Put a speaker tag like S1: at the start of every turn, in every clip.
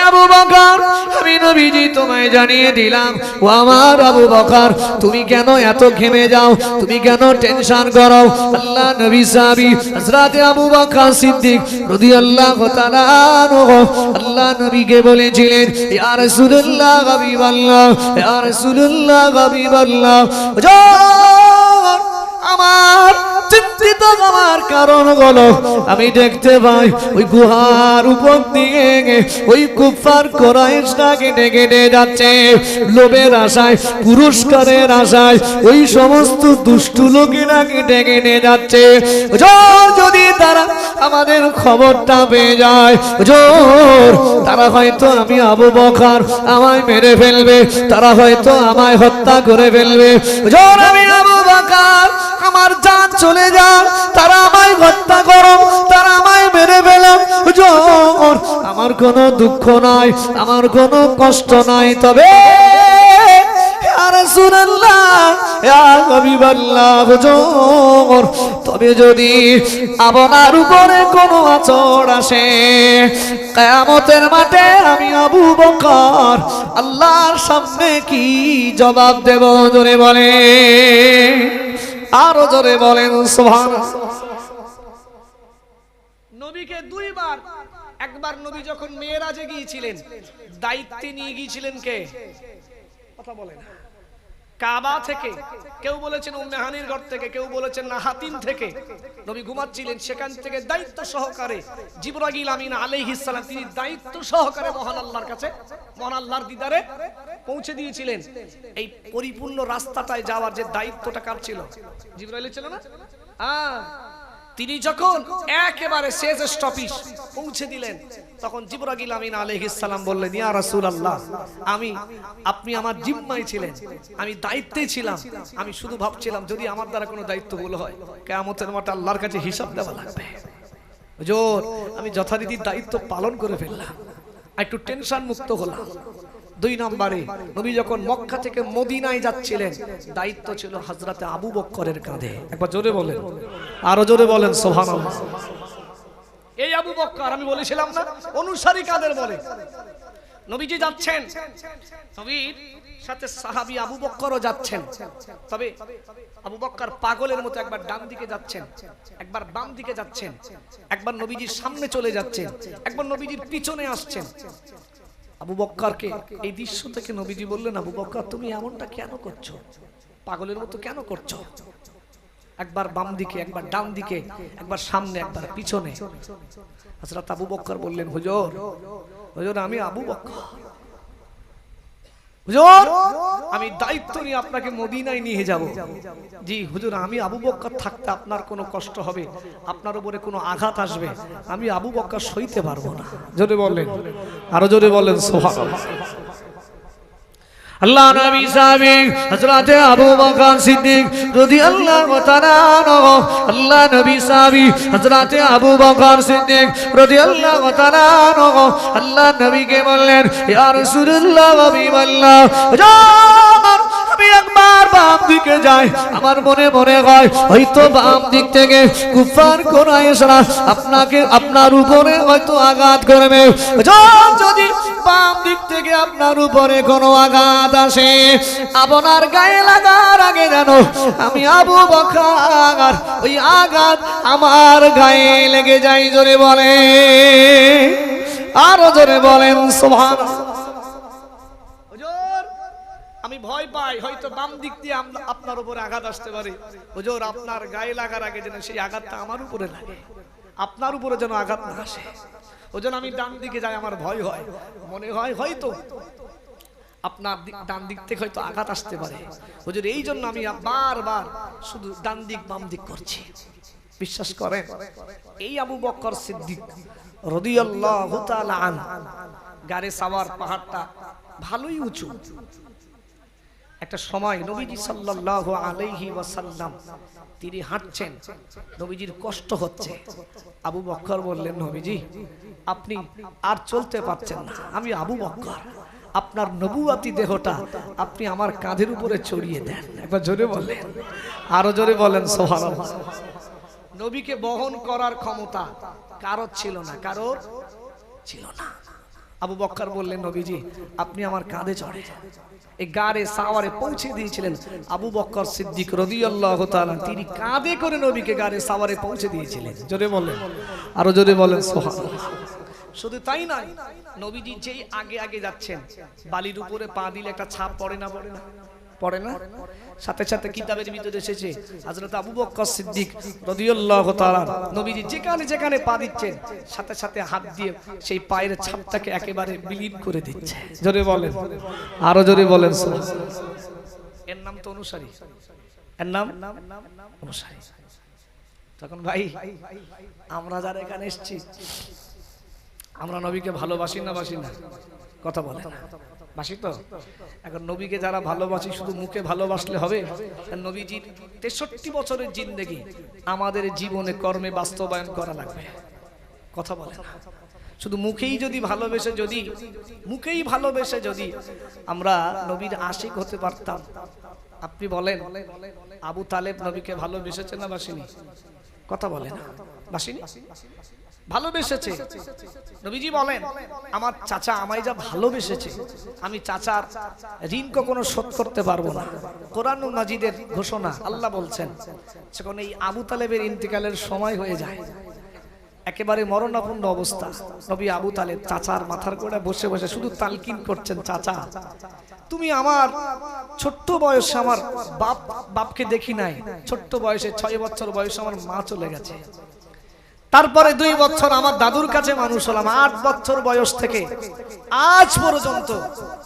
S1: আবু বকর আমি নবীজি তোমায় জানিয়ে দিলাম ও আমার আবু বকর তুমি কেন এত ঘেমে যাও তুমি কেন টেনশন করো আল্লাহ নবী সাহাবী হযরত আবু বকর সিদ্দিক রাদিয়াল্লাহু তাআলা আল্লাহ নবীকে বলেছিলেন ইয়া রাসূলুল্লাহ হাবিবাল্লাহ ইয়া রাসূলুল্লাহ হাবিবাল্লাহ আমার চিন্তিত হওয়ার কারণ হলো আমি দেখতে পাই ওই গুহার উপর দিয়ে ওই কুফার কুরাইশটাকে ডেকে নিয়ে যাচ্ছে লোভের আশায় পুরস্কারের আশায় ওই সমস্ত দুষ্টু লোকেরাকে ডেকে নিয়ে যাচ্ছে যদি তারা আমাদের খবরটা পেয়ে যায় তারা হয়তো আমি আবু বকর আমায় মেরে ফেলবে তারা হয়তো আমায় হত্যা করে ফেলবে আমি আবু বকর আমার জান চলে যান তারা আমায় হত্যা করো তারা আমায় মেরে ফেলো আমার কোনো দুঃখ নাই আমার কোনো কষ্ট নাই তবে ইয়া রাসূলুল্লাহ ইয়া হাবিবাল্লাহ হুজুর তবে যদি আপনার উপরে কোনো আঁচড় আসে কিয়ামতের মাঠে আমি আবু বকর আল্লাহর সামনে কি জবাব দেব জোরে বলে আরো জোরে বলেন সুবহানাল্লাহ নবীকে দুইবার একবার নবী যখন মেরাজে গিয়েছিলেন দায়িত্বে নিয়ে গিয়েছিলেন কে কথা বলেন কাবা থেকে কেউ বলেছেন উম্মে হানির ঘর থেকে কেউ বলেছেন না হাতিম থেকে নবী ঘুমাচ্ছিলেন সেখান থেকে দায়িত্ব সহকারে জিবরাইল আমিন আলাইহিস সালাম তিনি দায়িত্ব সহকারে মহান আল্লাহর কাছে মহান আল্লাহর দিদারে পৌঁছে দিয়েছিলেন এই পরিপূর্ণ রাস্তাটায় যাওয়ার যে দায়িত্বটা কার ছিল জিবরাইলের ছিল না তিনি যখন একেবারে শেষ স্টপেজ পৌঁছে দিলেন তখন জিবরাইল আমিন আলাইহিস সালাম বললেন ইয়া রাসূলুল্লাহ আপনি আমার জিম্মায় ছিলেন আমি দায়িত্বে ছিলাম আমি শুধু ভাবছিলাম যদি আমার দ্বারা কোনো দায়িত্ব ভুল হয় কিয়ামতের মাঠে আল্লাহর কাছে হিসাব দেওয়া লাগবে হুজুর আমি যথারীতি দায়িত্ব পালন করে ফেললাম একটু টেনশন মুক্ত হলাম দুই নম্বরে নবী যখন মক্কা থেকে মদিনায় যাচ্ছিলেন দায়িত্ব ছিল হযরতে আবু বকরের কাঁধে একবার জোরে বলেন আরো জোরে বলেন সুবহানাল্লাহ এই আবু বকর আমি বলেছিলাম না অনুসারী কাদের বলে নবীজি যাচ্ছেন নবীর সাথে সাহাবী আবু বকরও যাচ্ছেন তবে আবু বকর পাগলের মতো একবার ডান দিকে যাচ্ছেন একবার বাম দিকে যাচ্ছেন একবার নবীজির সামনে চলে যাচ্ছেন একবার নবীজির পিছনে আসছেন আবু বকরকে এই দৃশ্য থেকে নবীজি বললেন আবু বকর তুমি এমনটা কেন করছো পাগলের মতো কেন করছো একবার বাম দিকে একবার ডান দিকে একবার সামনে একবার পিছনে হযরত আবু বকর বললেন হুজুর হুজুর আমি আবু বকর হুজুর আমি দায়িত্ব নিয়ে আপনাকে মদিনায় নিয়ে যাব জি হুজুর আমি আবু বকর থাকতে আপনার কোনো কষ্ট হবে আপনার উপরে কোনো আঘাত আসবে আমি আবু বকর সইতে পারবো না জোরে বলেন আরো জোরে বলেন সুবহানাল্লাহ আল্লাহ নবী সাহাবী হযরত আবু বকর সিদ্দিক রাদিয়াল্লাহু তাআলা আনহু আল্লাহ নবী সাহাবী হযরত আবু বকর সিদ্দিক রাদিয়াল্লাহু তাআলা আনহু আল্লাহ নবীকে বললেন ইয়া রাসূলুল্লাহ হাবিবাল্লাহ আমি একবার বাম দিকে যাই আমার মনে মনে হয় হয়তো বাম দিক থেকে কুফার কুরাইশরা আপনাকে আপনার উপরে হয়তো আঘাত করবে যদি বাম দিক থেকে আপনার উপরে কোনো আঘাত আসে আপনার গায়ে লাগার আগে জানো আমি আবু বকর ওই আঘাত আমার গায়ে লেগে যায় জোরে বলে আরো জোরে বলেন সুবহানাল্লাহ আমি ভয় পাই হয়তো বাম দিক দিয়ে আপনার উপরে আঘাত আসতে পারে হুজুর আপনার গায়ে লাগার আগে যেন সেই আঘাতটা আমার উপরে লাগে আপনার উপরে যেন আঘাত না আসে ওজন আমি ডান দিকে যাই আমার ভয় হয় মনে হয় হয়তো আপনার ডান দিক থেকে হয়তো আঘাত আসতে পারে হুজুর এই জন্য আমি বারবার শুধু ডান দিক বাম দিক করছি বিশ্বাস করেন এই আবু বকর সিদ্দিক রাদিয়াল্লাহু তাআলা আনহু গারে সাওয়ার পাহাড়টা ভালোই উঁচু একটা সময় নবীজি সাল্লাল্লাহু আলাইহি ওয়াসাল্লাম তিনি হাঁটছেন নবীজির কষ্ট হচ্ছে আবু বকর বললেন নবীজি আপনি আর চলতে পারছেন না আমি আবু বকর আপনার নবুয়াতি দেহটা আপনি আমার কাঁধের উপরে চড়িয়ে দেন একবার জোরে বলেন আরো জোরে বলেন সুবহানাল্লাহ নবীকে বহন করার ক্ষমতা কারোর ছিল না আবু বকর বললেন, নবীজি আপনি আমার কাঁধে চড়ে এই গাড়ে সাওয়ারে পৌঁছে দিয়েছিলেন। আবু বকর সিদ্দিক রাদিয়াল্লাহু তাআলা তিনি কাঁধে করে নবীকে গাড়ে সাওয়ারে পৌঁছে দিয়েছিলেন। জোরে বলেন, আরো জোরে বলেন সুবহানাল্লাহ। শুধু তাই নয়, নবীজি যেই আগে আগে যাচ্ছেন বালির উপরে পা দিলে একটা ছাপ পড়ে না, পড়ে না, পড়ে না? সাথে সাথে কিতাবের ভিতরে এসেছে হযরত আবু বকর সিদ্দিক রাদিয়াল্লাহু তাআলা নবীজি যেখানে যেখানে পা দিচ্ছেন সাথে সাথে হাত দিয়ে সেই পায়ের ছাপটাকে একেবারে বিলীন করে দিচ্ছে। জোরে বলেন, আরো জোরে বলেন সুবহানাল্লাহ। এর নাম তো অনুসারী, এর নাম অনুসারী। তখন ভাই আমরা যারা এখানে এসেছি আমরা নবীকে ভালোবাসি না বাসি না? কথা বলেন, বাসি তো? এখন নবীকে যারা ভালোবাসি শুধু মুখে ভালোবাসলে হবে? নবীজির 63 বছরের জিন্দেগি আমাদের জীবনে কর্মে বাস্তবায়ন করা লাগবে। কথা বলেন, শুধু মুখেই যদি ভালোবেসে, যদি মুখেই ভালোবেসে যদি আমরা নবীর আশিক হতে পারতাম, আপনি বলেন আবু তালেব নবীকে ভালোবেসেছে না বাসিনি? কথা বলেন, বাসিনি? ভালোবেসেছে। নবীজি বলেন আমার চাচা আমায় যা ভালোবেসেছে আমি চাচার ঋণ কখনো শোধ করতে পারবো না। কোরআন মাজিদের ঘোষণা, আল্লাহ বলছেন যখন এই আবু তালেবের ইন্তেকালের সময় হয়ে যায়, একেবারে মরণাপন্ন অবস্থা, নবী আবু তালেব চাচার মাথার গোড়ায় বসে বসে শুধু তালকিন করছেন, চাচা তুমি আমার ছোট্ট বয়সে আমার বাপকে দেখি নাই, ছোট্ট বয়সে 6 বছর বয়সে আমার মা চলে গেছে, তারপরে 2 বছর আমার দাদুর কাছে মানুষ হলাম, 8 বছর বয়স থেকে আজ পর্যন্ত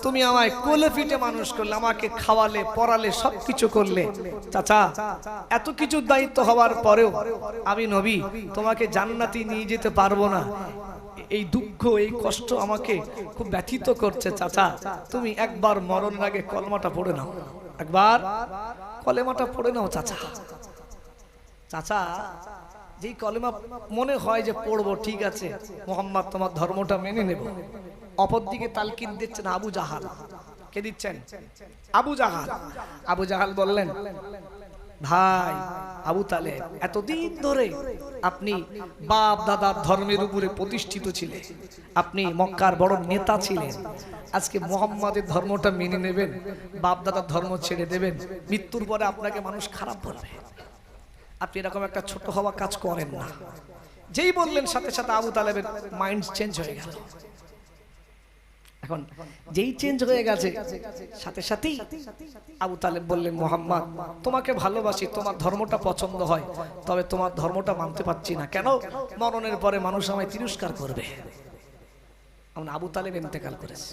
S1: তুমি আমায় কোলে পিঠে মানুষ করলে, আমাকে খাওয়ালে পড়ালে সবকিছু করলে। চাচা এত কিছু দায়িত্ব হওয়ার পরেও আমি নবী তোমাকে জান্নাতে নিয়ে যেতে পারবো না, এই দুঃখ এই কষ্ট আমাকে খুব ব্যথিত করছে। চাচা তুমি একবার মরণের আগে কলমাটা পড়ে নাও, একবার কলেমাটা পড়ে নাও চাচা। চাচা যেই কলেমা মনে হয় যে পড়বো, ঠিক আছে মুহাম্মদ তোমার ধর্মটা মেনে নেব, অপরদিকে তালকিন দিচ্ছেন আবু জাহাল। কে দিচ্ছেন? আবু জাহাল। আবু জাহাল বললেন ভাই আবু তালেব এতদিন ধরে আপনি বাপ দাদার ধর্মের উপরে প্রতিষ্ঠিত ছিলেন, আপনি মক্কার বড় নেতা ছিলেন, আজকে মুহাম্মাদের ধর্মটা মেনে নেবেন, বাপ দাদার ধর্ম ছেড়ে দেবেন, মৃত্যুর পরে আপনাকে মানুষ খারাপ বলবে, আপনি এরকম একটা ছোট হওয়া কাজ করেন না। যেই বললেন সাথে সাথে আবু তালেবের মাইন্ড চেঞ্জ হয়ে গেল। এখন যেই চেঞ্জ হয়ে গেছে সাথে সাথেই আবু তালেব বললেন মুহাম্মদ তোমাকে ভালোবাসি, তোমার ধর্মটা পছন্দ হয়, তবে তোমার ধর্মটা মানতে পারছি না। কেন? মরণের পরে মানুষ আমায় তিরস্কার করবে। আবু তালেব ইন্তেকাল করেছে,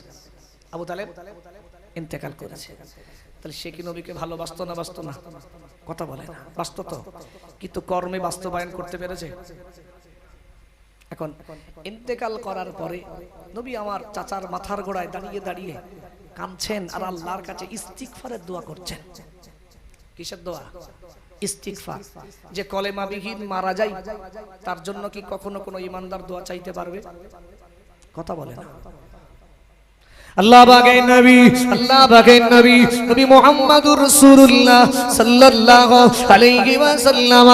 S1: আবু তালেব ইন্তেকাল করেছে। তাহলে সে কি নবীকে ভালোবাসতো না বাসতো না? কথা বলে না, বাসতো তো, কিন্তু কর্মে বাস্তবায়ন করতে পেরেছে। এখন ইন্তেকাল করার পরে নবী আমার চাচার মাথার গোড়ায় দাঁড়িয়ে দাঁড়িয়ে কাঁদছেন আর আল্লাহর কাছে ইস্তিগফারের দোয়া করছেন। কিসের দোয়া? ইস্তিগফার। যে কলেমা বিহীন মারা যায় তার জন্য কি কখনো কোনো ঈমানদার দোয়া চাইতে পারবে? কথা বলে না। আল্লাহ পাকের নবী, আল্লাহ পাকের নবী, নবী মুহাম্মদুর রাসূলুল্লাহ সাল্লাল্লাহু আলাইহি ওয়াসাল্লাম।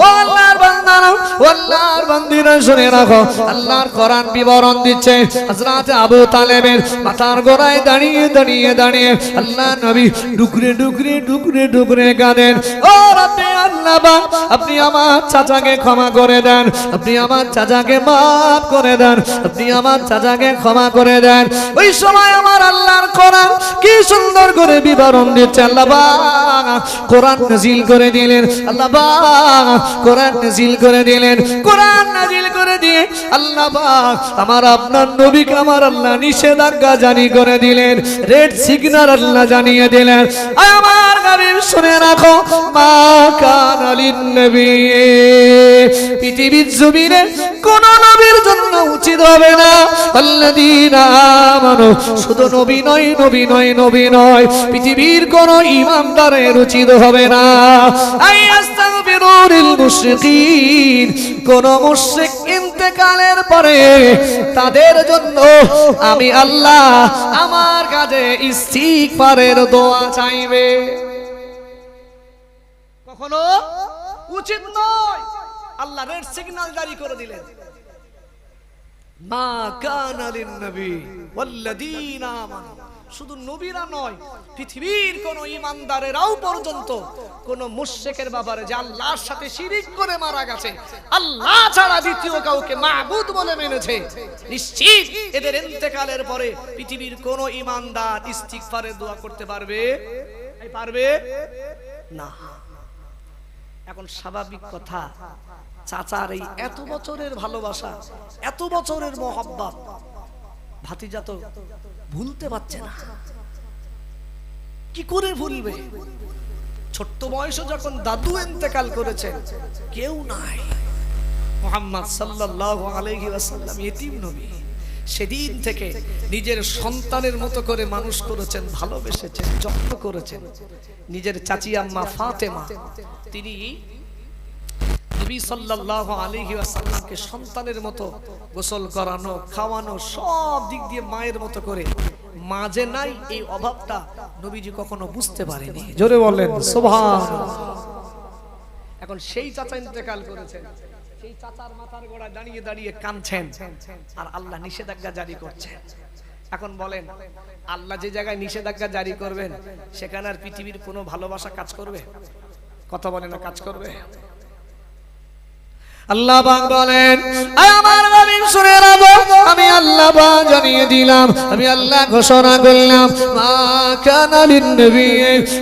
S1: ও আল্লাহর বান্দারা, ও আল্লাহর বান্দিরা শুনে রাখো, আল্লাহর কোরআন বিবরণ দিচ্ছে হযরত আবু তালেবের মাথার গোড়ায় দাঁড়িয়ে দাঁড়িয়ে দাঁড়িয়ে আল্লাহ নবী ডুকরে ডুকরে ডুকরে ডুকরে কাঁদেন। ও রব্বে আল্লাহ পাক, আপনি আমার চাচাকে ক্ষমা করে দেন, আপনি আমার চাচাকে মাফ করে দেন, আপনি আমার চাচাকে ক্ষমা করে দেন। ওই সময় আমার আল্লাহর কোরআন কি সুন্দর করে বিবরণ দিচ্ছে। আল্লাহ পাক কোরআন নাযিল করে দিলেন, আল্লাহ পাক কোরআন নাযিল করে দিলেন। কোরআন নাযিল করে দিয়ে আল্লাহ পাক আমার আপনার নবীকে আমার আল্লাহ নিষেধাজ্ঞা জারি করে দিলেন, রেড সিগন্যাল আল্লাহ জানিয়ে দিলেন। আমার নবী শুনে রাখো, মা কানা লিন নবী, পৃথিবীর জমিনে কোন নবীর জন্য উচিত হবে না আল্লাযীনা আমানু, শুধু নবী নয়, নবী নয়, নবী নয়, পৃথিবীর কোন ঈমানদারের উচিত হবে না আইয়াস্তাগফিরু লিল মুশরিকিন, কোন মুশরিক ইন্তেকালের পরে তাদের জন্য আমি আল্লাহ আমার কাছে ইস্তিগফারের দোয়া চাইবে। কখনো উচিত নয়। আল্লাহ রেড সিগন্যাল জারি করে দিলেন। মা কানা লিন-নবী ওয়াল্লাযীনা আমানু, শুধু নবীরা নয়, পৃথিবীর কোন ঈমানদারেরাও পর্যন্ত কোন মুশরিকের ব্যাপারে যে আল্লাহর সাথে শিরিক করে মারা গেছে, আল্লাহ ছাড়া দ্বিতীয় কাউকে মাবুদ বলে মেনেছে, নিশ্চিত এদের ইন্তেকালের পরে পৃথিবীর কোন ঈমানদার ইস্তিগফারের দোয়া করতে পারবে না। এখন স্বাভাবিক কথা, চাচার এই এত বছরের ভালোবাসা, এত বছরের মহব্বত ভাতিজা তো ভুলতে পারছে না। কি করে ভুলবে? ছোট্ট বয়সে যখন দাদু ইন্তেকাল করেছেন, কেউ নাই, মুহাম্মদ সাল্লাল্লাহু আলাইহি ওয়াসাল্লাম ইতিম নবী, সেদিন থেকে নিজের সন্তানের মতো করে মানুষ করেছেন, ভালোবেসেছেন, যত্ন করেছেন। নিজের চাচি আম্মা ফাতেমা, তিনি নবী সাল্লাল্লাহু আলাইহি ওয়াসাল্লামকে সন্তানের মতো গোসল করানো, খাওয়ানো, সব দিক দিয়ে মায়ের মতো করে। মা যে নাই এই অভাবটা নবীজি কখনো বুঝতে পারেনি। জোরে বলেন সুবহানাল্লাহ। এখন সেই চাচা ইন্তেকাল করেছেন, সেই চাচার মাথার গোড়ায় দাঁড়িয়ে দাঁড়িয়ে কাঁদছেন, আর আল্লাহ নিষেধাজ্ঞা জারি করছেন। এখন বলেন, আল্লাহ যে জায়গায় নিষেধাজ্ঞা জারি করবেন সেখানে আর পৃথিবীর কোনো ভালোবাসা কাজ করবে? কথা বলেন না, কাজ করবে? আল্লাহ পাক বলেন, আমার নবী শুনে রাখো, আমি আল্লাহ পাক জানিয়ে দিলাম, আমি আল্লাহ ঘোষণা করলাম, মা কানা লিন-নবী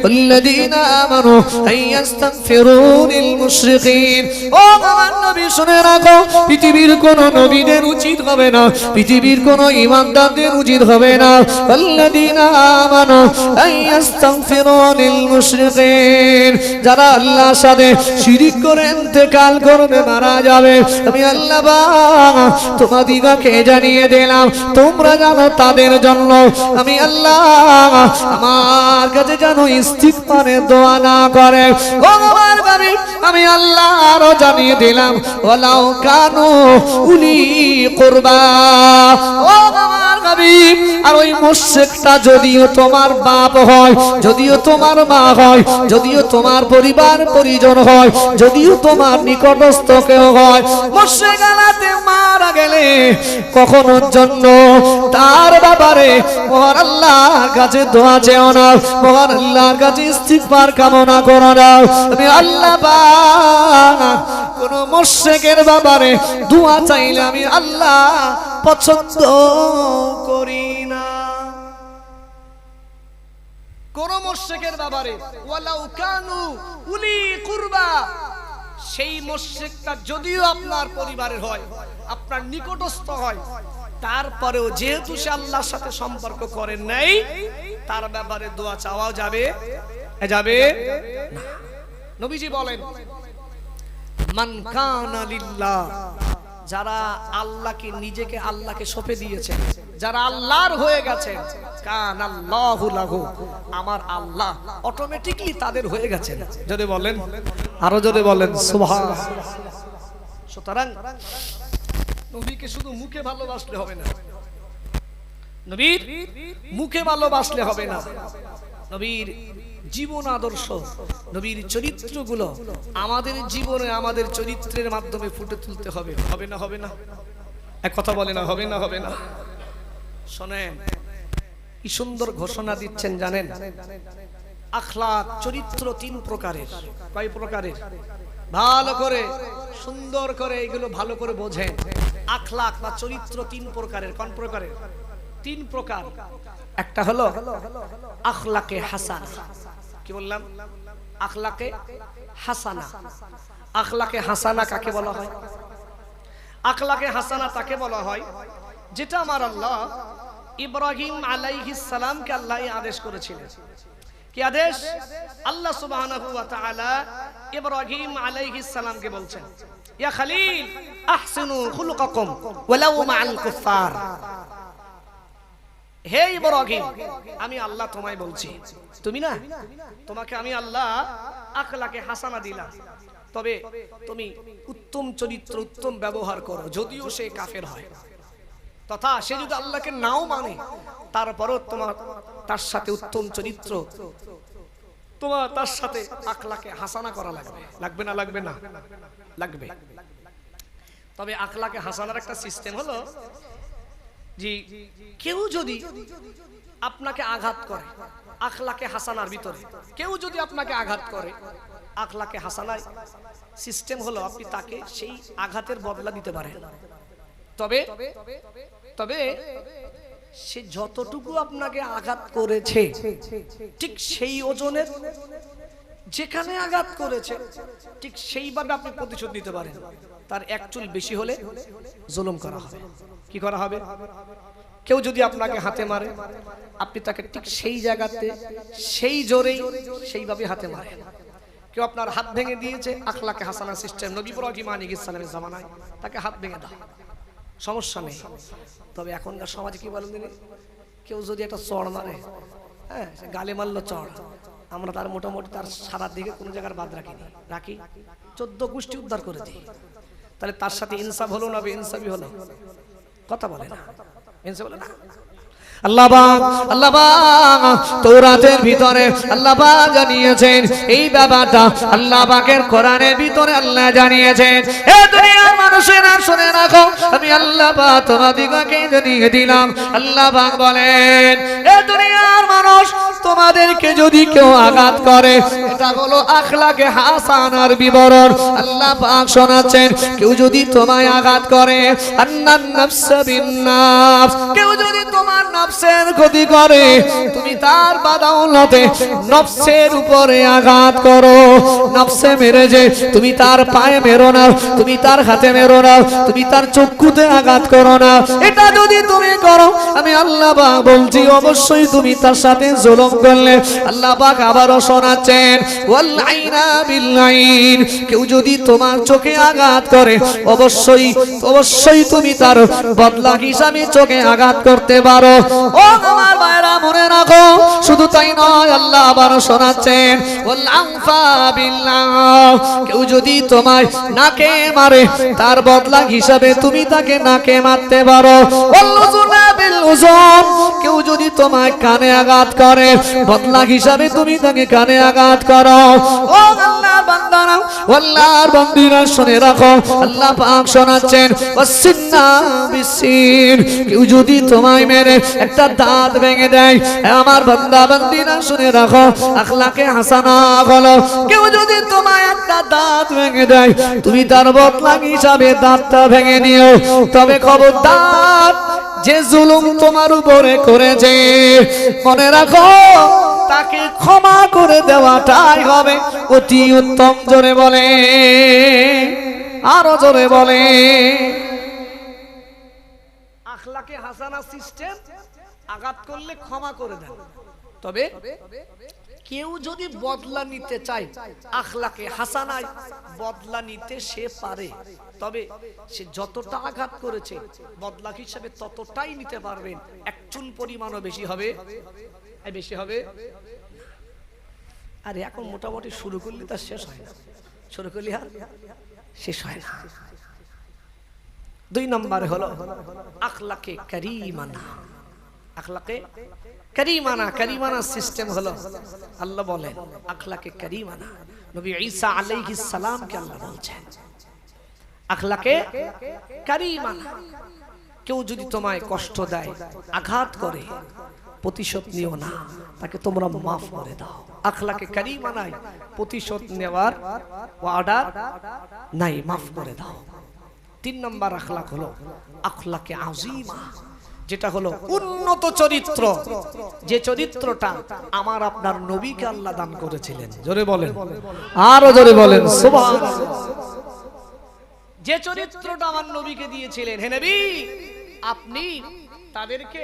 S1: ওয়াল্লাযীনা আমানু আইয়াস্তাগফিরু লিল-মুশরিকিন। ও আমার নবী শুনে রাখো, পৃথিবীর কোন নবীদের উচিত হবে না, পৃথিবীর কোন ঈমানদারদের উচিত হবে না, ওয়াল্লাযীনা আমানু আইয়াস্তাগফিরু লিল-মুশরিকিন, যারা আল্লাহর সাথে শিরিক করে ইন্তেকাল করবে, মারা যাবে, আমি আল্লাহ পাক তোমাদিগকে জানিয়ে দিলাম, তোমরা জানো তাদের জন্য আমি আল্লাহ আমার কাছে জানো ইস্তিগফারের দোয়া না করে। ও আমার নবী, আমি আল্লাহ আরো জানিয়ে দিলাম, ওয়ালাউ কানু উলি কুরবা। ও আমার নবী, আর ওই মুশরিকটা যদিও তোমার বাপ হয়, যদিও তোমার মা হয়, যদিও তোমার পরিবার পরিজন হয়, যদিও তোমার নিকটস্থ কেউ হয়, মুশরিক আলাতে মারা গেলে কখনো জন্য তার ব্যাপারে মহান আল্লাহর কাছে দোয়া চেও না, মহান আল্লাহর কাছে ইস্তিগফার কামনা করো না। আমি আল্লাহ পাক কোন মুশরিকের ব্যাপারে দোয়া চাইলে আমি আল্লাহ পছন্দ করি না। কোন মুশরিকের ব্যাপারে ওয়ালাউ কানু উলি কুরবা, সেই মুশরিকটা যদিও আপনার পরিবারের হয়, আপনার নিকটস্থ হয়, তারপরেও যেহেতু সে আল্লাহর সাথে সম্পর্ক করেন নাই, তার ব্যাপারে দোয়া চাওয়া যাবে না। নবীজি বলেন, মান কানা লিল্লাহ, যারা আল্লাহকে নিজেকে আল্লাহকে সঁপে দিয়েছেন, যারা আল্লাহর হয়ে গেছেন, কানাল্লাহু লাহু, আমার আল্লাহ অটোমেটিক্যালি তাদের হয়ে গেছেন। যদি বলেন, আরো যদি বলেন সুবহানাল্লাহ। সুতরাং নবীকে শুধু মুখে ভালোবাসলে হবে না, নবীর মুখে ভালোবাসলে হবে না, নবীর জীবন আদর্শ, নবীর চরিত্রগুলো আমাদের জীবনে, আমাদের চরিত্রের মাধ্যমে ফুটে তুলতে হবে। হবে না? হবে না? এক কথা বলে না, হবে না? হবে না? শোনেন, কি সুন্দর ঘোষণা দিচ্ছেন জানেন? আখলাক, চরিত্র 3 প্রকারের। কয় প্রকারের? ভালো করে সুন্দর করে এগুলো ভালো করে বোঝেন। আখলাক বা চরিত্র 3 প্রকারের। কোন প্রকারের? 3 প্রকার। একটা হলো আখলাকে হাসানা। কি বললাম? আখলাকে হাসানা। আখলাকে হাসানা কাকে বলা হয়? আখলাকে হাসানা তাকে বলা হয় যেটা আমার আল্লাহ ইব্রাহিম আলাইহিস সালামকে আল্লাহ আদেশ করেছিলেন। কি আদেশ? আল্লাহ সুবহানাহু ওয়া তাআলা ইব্রাহিম আলাইহিস সালামকে বলছেন, ইয়া খলিল আহসিনু খুলুকাকুম ওয়ালাউ মাআল কুফার। হে ইব্রাহিম, আমি আল্লাহ তোমায় বলছি, তুমি না, তোমাকে আমি আল্লাহ আখলাকে হাসানা দিলাম, তবে তুমি উত্তম চরিত্র, উত্তম ব্যবহার করো, যদিও সে কাফের হয়, তথা সে যদি আল্লাহকে নাও মানে, তারপরও তোমার তার সাথে উত্তম চরিত্র, তোমার তার সাথে আখলাকে হাসানা করা লাগবে। লাগবে না? লাগবে না? লাগবে। তবে আখলাকে হাসানার একটা সিস্টেম হলো যে কেউ যদি আপনাকে আঘাত করে, আখলাকে হাসানার ভিতরে কেউ যদি আপনাকে আঘাত করে, আখলাকে হাসানায় সিস্টেম হলো আপনি তাকে সেই আঘাতের বদলা দিতে পারেন। তবে তবে সে যতটুকু আপনাকে আঘাত করেছে ঠিক সেই ওজনের, যেখানে আঘাত করেছে ঠিক সেইভাবে আপনি প্রতিশোধ নিতে পারেন। তার এক চুল বেশি হলে জুলুম করা হবে। কি করা হবে? কেউ যদি আপনাকে হাতে মারে, আপনি তাকে ঠিক সেই জায়গাতে সেই জোরেই সেইভাবে হাতে মারেন। কেউ আপনার হাত ভেঙে দিয়েছে, আখলাকে হাসানা সিস্টেম নবী ইব্রাহিম আলাইহিস সালামের জামানায় তাকে হাত ভেঙে দাও, সমস্যা নেই। তবে এখনকার সমাজে কি বলেন দিনে, কেউ যদি একটা চড় মারে, হ্যাঁ গালে মারলো চড়, আমরা তার মোটামুটি তার সারা দিকে কোনো জায়গার বাদ রাখি 14 গোষ্ঠী উদ্ধার করে দিই। তাহলে তার সাথে ইনসাফ হলো না বেইনসাফি হলো? কথা বলে না, ইনসাফ হলো না। আল্লাহ পাক তাওরাতের ভিতরে আল্লাহ পাক জানিয়েছেন এই ব্যাপারটা, আল্লাহ পাকের কোরআনের ভিতরে আল্লাহ জানিয়েছেন। হে দুনিয়ার মানুষেরা শুনে রাখো, আমি আল্লাহ পাক তোমাদেরকে জানিয়ে দিলাম। আল্লাহ পাক বলেন, হে দুনিয়ার মানুষ, তোমাদেরকে যদি কেউ আঘাত করে, এটা হলো আখলাকে হাসানার বিবরণ। আল্লাহ পাক শোনাচ্ছেন, কেউ যদি তোমায় আঘাত করে, আন্নান নাফস বিন নাফস, কেউ যদি তোমার নফসের ক্ষতি করে, তুমি তার বাদাউলতে নফসের উপরে আঘাত করো। নফসে মেরে যে তুমি তার পায়ে মেরো না, তুমি তার হাতে মেরো না, তুমি তার চক্ষুতে আঘাত করো না। এটা যদি তুমি করো, আমি আল্লাহ পাক বলছি অবশ্যই তুমি তার সাথে জুলুম করলে। আল্লাহ পাক আবারও শোনাচ্ছেন, ওয়াল আইনা বিল আইন, কেউ যদি তোমার চোখে আঘাত করে, অবশ্যই তুমি তার বদলা হিসাবে চোখে আঘাত করতে পারো। ও আমার ভাইরা মনে রাখো, শুধু তাই নয়, আল্লাহ আবার শোনাচ্ছেন, ওয়াল আনফা বিল্লাহ, কেউ যদি তোমায় নাকে মারে, তার বদলা হিসাবে তুমি তাকে নাকে মারতে পারো। ওয়াল উযুনা বিল উযুন, কেউ যদি তোমায় কানে আঘাত করে, বদলা হিসাবে তুমি তাকে কানে আঘাত করো। ও আল্লাহর বান্দারা, আল্লাহর বান্দীরা শুনে রাখো, আল্লাহ পাক শোনাচ্ছেন, ওয়াসিন্না বিসিন, কেউ যদি তোমায় মেরে একটা দাঁত ভেঙে দেয়, আমার বান্দা বান্দীরা শুনে রাখো, আখলাকে হাসানা হলো, কেউ যদি তোমায় একটা দাঁত ভেঙে দেয়, তুমি তার বদলা হিসাবে দাঁতটা ভেঙে নিও। তবে খবরদার, যে জুলুম তোমার উপরে করেছে, মনে রাখো তাকে ক্ষমা করে দেওয়াটাই হবে অতি উত্তম। জোরে বলে, আরো জোরে বলে। আখলাকে হাসানা সিস্টেম, আঘাত করলে ক্ষমা করে দেন। তবে কেউ যদি বদলা নিতে চায়, আখলাকে হাসানায় বদলা নিতে সে পারে। তবে সে যতটা আঘাত করেছে বদলা হিসাবে ততটাই নিতে পারবেন। এক চুল পরিমাণও বেশি হবে, বেশি হবে। আর এখন মোটামুটি শুরু করলে তার শেষ হয় না, শুরু করলে আর শেষ হয় না। 2 নম্বরে হলো আখলাকে কারিমানা। আখলাকে কারিমানা, কারিমানা সিস্টেম হলো, আল্লাহ বলেন আখলাকে কারিমানা, নবী ঈসা আলাইহিস সালামকে আল্লাহ বলছেন আখলাকে কারিমানা। কেউ যদি তোমায় কষ্ট দেয়, আঘাত করে, প্রতিশোধ নিও না, তাকে তোমরা মাফ করে দাও। আখলাকে কারিমানায় প্রতিশোধ নেওয়ার অর্ডার নাই, মাফ করে দাও। 3 নম্বর আখলাক হলো আখলাকে আযীমা, যেটা হলো উন্নত চরিত্র, যে চরিত্রটা আমার আপনার নবীকে আল্লাহ দান করেছিলেন। জোরে বলেন, আরো জোরে বলেন সুবহানাল্লাহ। যে চরিত্রটা আমার নবীকে দিয়েছিলেন, হে নবী, আপনি তাদেরকে,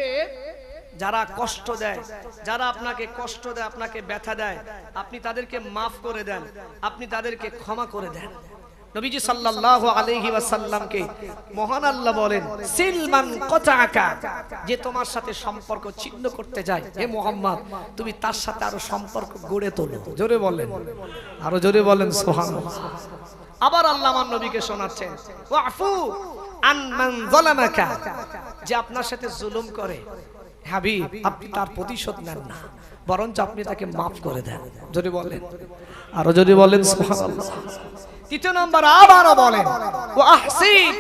S1: যারা কষ্ট দেয়, যারা আপনাকে কষ্ট দেয়, আপনাকে ব্যথা দেয়, আপনি তাদেরকে মাফ করে দেন, আপনি তাদেরকে ক্ষমা করে দেন। নবীজি সাল্লাল্লাহু আলাইহি ওয়াসাল্লামকে মহান আল্লাহ বলেন, সিলমান কতাকা, যে তোমার সাথে সম্পর্ক ছিন্ন করতে যায়, হে মুহাম্মদ তুমি তার সাথে আরো সম্পর্ক গড়ে তোলো। জোরে বলেন, আরো জোরে বলেন সুবহানাল্লাহ। আবার আল্লাহ আমার নবীকে শোনাচ্ছেন, ওয়াফু আন মান যালামাকা, যে আপনার সাথে জুলুম করে, হাবিব আপনি তার প্রতিশোধ নেন না, বরঞ্চ আপনি তাকে মাফ করে দেন। জোরে বলেন, আরো জোরে বলেন সুবহানাল্লাহ। 3 নম্বর আবারও বলেন, ওয়া আহসিন,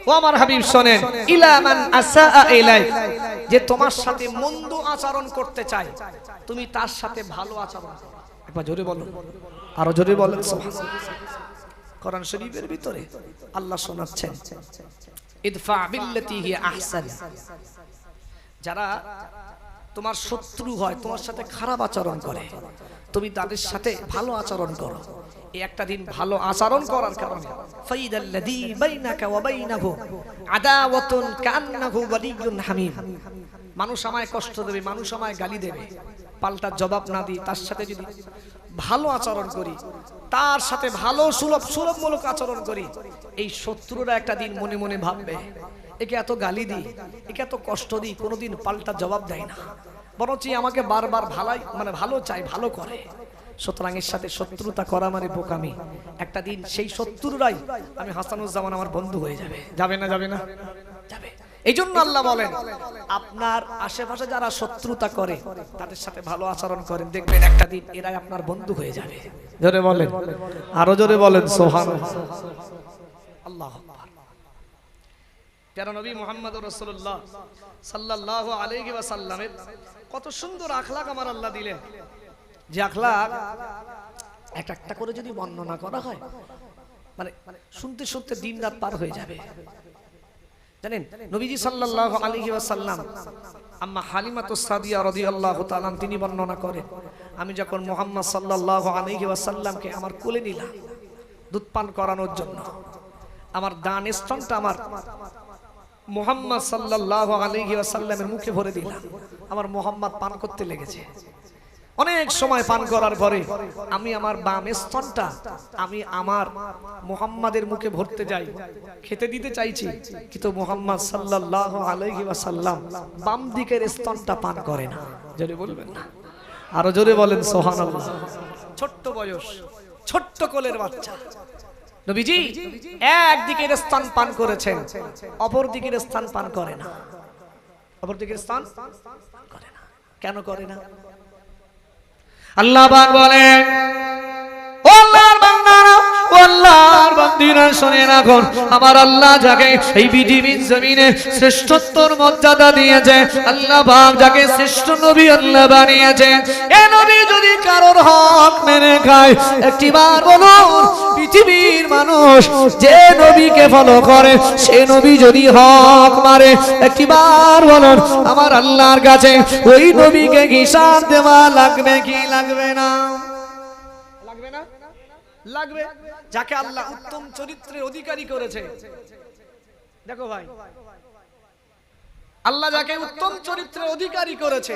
S1: ও আমার হাবিব শোনেন, ইলা মান আসআ ইলাইক, যে তোমার সাথে মন্দ আচরণ করতে চায় তুমি তার সাথে ভালো আচরণ করো। একবার জোরে বলো, আরো জোরে বলেন সুবহানাল্লাহ। কোরআন শরীফের ভিতরে আল্লাহ শোনাচ্ছেন, ইদফা বিল্লাতি হিয়া আহসান, যারা তোমার শত্রু হয়, তোমার সাথে খারাপ আচরণ করে, তুমি তাদের সাথে ভালো আচরণ করো। এই একটা দিন ভালো আচরণ করার কারণে ফাইদাল্লাযী বাইনাকা ওয়া বাইনাহু আদাওয়াতুন কান্নাহু ওয়ালিয়্যুন হামীম, মানুষ আমায় কষ্ট দেবে, মানুষ আমায় গালি দেবে, পাল্টা জবাব না দিই তার সাথে যদি ভালো আচরণ করি, তার সাথে ভালো সুলভমূলক আচরণ করি, এই শত্রুরা একটা দিন মনে মনে ভাববে একে এত গালি দিই, একে এত কষ্ট দিই, কোনোদিন পাল্টা জবাব দেয় না, বরঞ্চ আমাকে বারবার ভালো চাই, ভালো করে। সুতরাং এর সাথে শত্রুতা করা মানে বোকামি। একটা দিন সেই শত্রুরাই আমি হাসানুজ্জামান আমার বন্ধু হয়ে যাবে। যাবে না? যাবে না? যাবে। এই জন্য আল্লাহ বলেন, আপনার আশেপাশে যারা শত্রুতা করে তাদের সাথে ভালো আচরণ করেন, দেখবেন একটা দিন এরাই আপনার বন্ধু হয়ে যাবে। জোরে বলেন, আরো জোরে বলেন সুবহানাল্লাহ। আল্লাহু আকবার। প্যারা নবী মুহাম্মদুর রাসূলুল্লাহ সাল্লাল্লাহু আলাইহি ওয়াসাল্লামের কত সুন্দর আখলাক আমার আল্লাহ দিলেন, যে আখলাক একটা একটা করে যদি বর্ণনা করা হয় মানে শুনতে শুনতে দিন রাত পার হয়ে যাবে। জানেন নবীজি সাল্লাল্লাহু আলাইহি ওয়াসাল্লাম আম্মা হালিমাতুস সাদিয়া রাদিয়াল্লাহু তাআলা তিনি বর্ণনা করেন, আমি যখন মুহাম্মদ সাল্লাল্লাহু আলাইহি ওয়াসাল্লামকে আমার কোলে নিলাম দুধ পান করানোর জন্য, আমার ডান স্তনটা আমার মুহাম্মদ সাল্লাল্লাহু আলাইহি ওয়াসাল্লামের মুখে ভরে দিলাম, আমার মুহাম্মদ পান করতে লেগেছে। অনেক সময় পান করার পরে আমি আমার বাম স্তনটা আমি আমার মুহাম্মাদের মুখে ভরতে যাই, খেতে দিতে চাইছি, কিন্তু মুহাম্মদ সাল্লাল্লাহু আলাইহি ওয়াসাল্লাম বাম দিকের স্তনটা পান করে না। জোরে বলবেন না, আরো জোরে বলেন সুবহানাল্লাহ। ছোট্ট বয়স, ছোট্ট কোলের বাচ্চা নবীজি একদিকের স্তন পান করেছেন, অপর দিকের স্তন পান করে না। অপর দিকের স্তন করে না। কেন করে না? আল্লাহ পাক বলেন, ও আল্লাহর বান্দারা, ও আল্লাহর বান্দিরা শুনে রাখুন, আমার আল্লাহ যাকে এই পৃথিবীর জমিনে শ্রেষ্ঠত্বর মর্যাদা দিয়েছে, আল্লাহ পাক যাকে শ্রেষ্ঠ নবী আল্লাহ বানিয়েছে, এই নবী যদি কারোর হক মেনে খায়, একটিবার বলুন পৃথিবীর মানুষ যে নবীকে ফলো করে সে নবী যদি হক মারে, একটিবার বলুন আমার আল্লাহর কাছে ওই নবীকে হিসাব দেওয়া লাগবে কি লাগবে না? লাগবে না? লাগবে। যাকে আল্লাহ উত্তম চরিত্রের অধিকারী করেছে, দেখো ভাই, আল্লাহ যাকে উত্তম চরিত্রের অধিকারী করেছে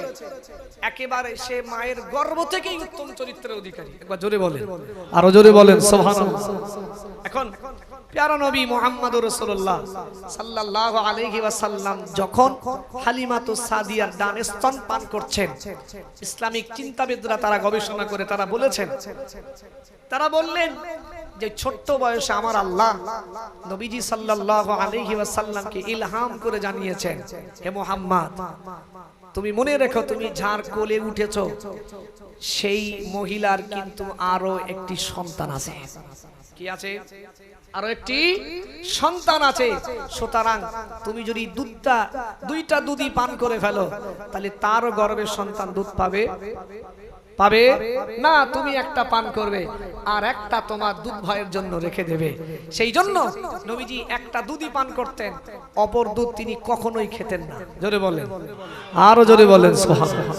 S1: একেবারে সে মায়ের গর্ভ থেকেই উত্তম চরিত্রের অধিকারী। একবার জোরে বলেন, আরো জোরে বলেন সুবহানাল্লাহ। এখন প্যারা নবী মুহাম্মদুর রাসূলুল্লাহ সাল্লাল্লাহু আলাইহি ওয়াসাল্লাম যখন হালিমাতুস সাদিয়ার ডান স্তন পান করছেন, ইসলামিক চিন্তাবিদরা তারা গবেষণা করে তারা বলেছেন, তারা বললেন যে ছোট্ট বয়সে আমার আল্লাহ নবীজি সাল্লাল্লাহু আলাইহি ওয়াসাল্লামকে ইলহাম করে জানিয়েছেন, হে মুহাম্মদ তুমি মনে রেখো তুমি যার কোলে উঠেছো সেই মহিলার কিন্তু আরো একটি সন্তান আছে। কি আছে? আরো একটি সন্তান আছে। সুতরাং তুমি যদি দুইটা দুধই পান করে ফেলো তাহলে তারও গর্ভের সন্তান দুধ পাবে না, তুমি একটা পান করবে আর একটা তোমার দুধ ভাইয়ের জন্য রেখে দেবে। সেই জন্য নবীজি একটা দুধই পান করতেন, অপর দুধ তিনি কখনোই খেতেন না। জোরে বলেন, আরো জোরে বলেন সুবহানাল্লাহ।